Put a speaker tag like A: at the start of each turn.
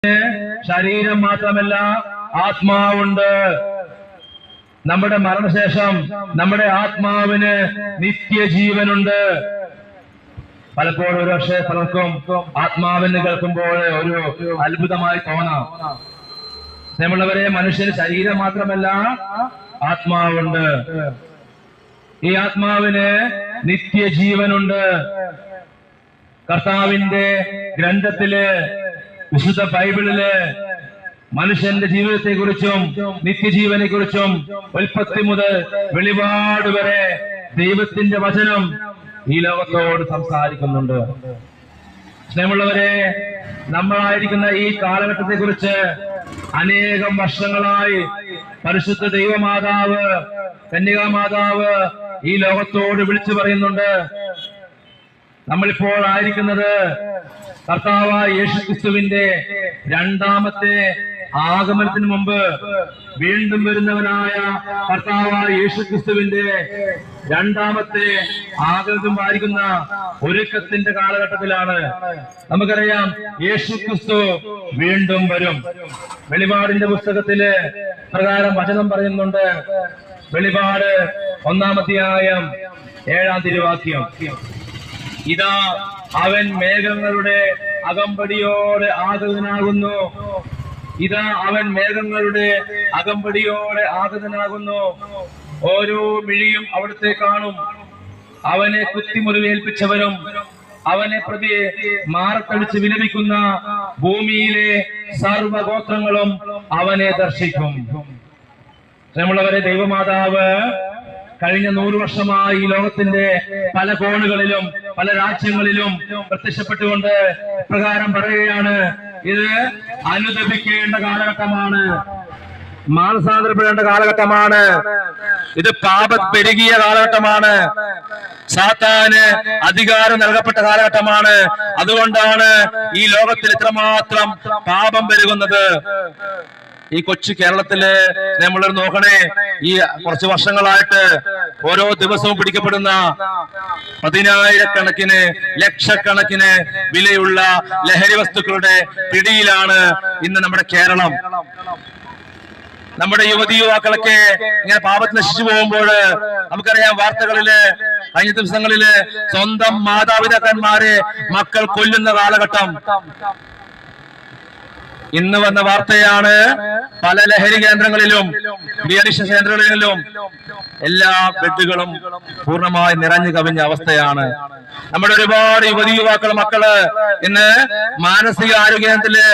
A: ശരീരം മാത്രമല്ല ആത്മാവുണ്ട്. നമ്മുടെ മരണശേഷം നമ്മുടെ ആത്മാവിന് നിത്യജീവനുണ്ട്. പലപ്പോഴും ഒരുപക്ഷെ പലർക്കും ആത്മാവെന്ന് കേൾക്കുമ്പോൾ ഒരു അത്ഭുതമായി തോന്നാം. സ്നേഹമുള്ളവരെ, മനുഷ്യന് ശരീരം മാത്രമല്ല ആത്മാവുണ്ട്. ഈ ആത്മാവിന് നിത്യജീവനുണ്ട്. കർത്താവിന്റെ ഗ്രന്ഥത്തില്, വിശുദ്ധ ബൈബിളില് മനുഷ്യന്റെ ജീവിതത്തെ കുറിച്ചും നിത്യജീവനെ കുറിച്ചും ഉൽപ്പത്തി മുതൽ വെളിപാട് വരെ ദൈവത്തിന്റെ വചനം ഈ ലോകത്തോട് സംസാരിക്കുന്നുണ്ട്. സ്നേഹമുള്ളവരെ, നമ്മളായിരിക്കുന്ന ഈ കാലഘട്ടത്തെ കുറിച്ച് അനേകം വർഷങ്ങളായി പരിശുദ്ധ ദൈവമാതാവ്, കന്യകാമാതാവ് ഈ ലോകത്തോട് വിളിച്ചു പറയുന്നുണ്ട്. നമ്മളിപ്പോൾ ആയിരിക്കുന്നത് കർത്താവായ യേശുക്രിസ്തുവിന്റെ രണ്ടാമത്തെ ആഗമനത്തിന് മുമ്പ് വീണ്ടും വരുന്നവനായ കർത്താവായ യേശുക്രിസ്തുവിന്റെ രണ്ടാമത്തെ ആഗമനമായിരിക്കുന്ന ഒരുക്കത്തിന്റെ കാലഘട്ടത്തിലാണ്. നമുക്കറിയാം, യേശുക്രിസ്തു വീണ്ടും വരും. വെളിപാടിന്റെ പുസ്തകത്തില് പ്രകാരം വചനം പറയുന്നുണ്ട്. വെളിപാട് 1-ാം അധ്യായം 7-ാം തിരുവാക്യം, ഇതാ അവൻ മേഘങ്ങളുടെ അകമ്പടിയോടെ ആഗതനാകുന്നു. ഇതാ അവൻ മേഘങ്ങളുടെ അകമ്പടിയോടെ ആഗതനാകുന്നു. ഓരോ മിഴിയും അവിടുത്തെ കാണും. അവനെ കുത്തിമുറിവേൽപ്പിച്ചവരും അവനെ പ്രതി മാറത്തടിച്ച് വിലപിക്കുന്ന ഭൂമിയിലെ സർവഗോത്രങ്ങളും അവനെ ദർശിക്കും. നമ്മളുള്ളവരെ, ദൈവമാതാവ് കഴിഞ്ഞ 100 വർഷമായി ഈ ലോകത്തിന്റെ പല കോണുകളിലും പല രാജ്യങ്ങളിലും പ്രത്യക്ഷപ്പെട്ടുകൊണ്ട് പ്രകാരം പറയുകയാണ്, ഇത് അനുദപിക്കേണ്ട കാലഘട്ടമാണ്, മാനസാന്തരപ്പെടേണ്ട കാലഘട്ടമാണ്, ഇത് പാപം പെരുകിയ കാലഘട്ടമാണ്, സാത്താന് അധികാരം നൽകപ്പെട്ട കാലഘട്ടമാണ്. അതുകൊണ്ടാണ് ഈ ലോകത്തിൽ ഇത്രമാത്രം പാപം പെരുകുന്നത്. ഈ കൊച്ചു കേരളത്തില് നമ്മൾ നോക്കണേ, ഈ കുറച്ച് വർഷങ്ങളായിട്ട് ഓരോ ദിവസവും പിടിക്കപ്പെടുന്ന 10,000-കണക്കിന് ലക്ഷക്കണക്കിന് വിലയുള്ള ലഹരി വസ്തുക്കളുടെ പിടിയിലാണ് ഇന്ന് നമ്മുടെ കേരളം. നമ്മുടെ യുവതിയുവാക്കളൊക്കെ ഇങ്ങനെ പാപത്തിൽ നശിച്ചു പോകുമ്പോൾ നമുക്കറിയാം, വാർത്തകളില് കഴിഞ്ഞ ദിവസങ്ങളില് സ്വന്തം മാതാപിതാക്കന്മാരെ മക്കൾ കൊല്ലുന്ന കാലഘട്ടം. ഇന്ന് വന്ന വാർത്തയാണ്, പല ലഹരി കേന്ദ്രങ്ങളിലും ഡിഅഡിക്ഷൻ കേന്ദ്രങ്ങളിലും എല്ലാ ബെഡുകളും പൂർണ്ണമായി നിറഞ്ഞു കവിഞ്ഞ അവസ്ഥയാണ്. നമ്മുടെ ഒരുപാട് യുവതി യുവാക്കൾ മക്കള് ഇന്ന് മാനസിക ആരോഗ്യ കേന്ദ്രത്തില്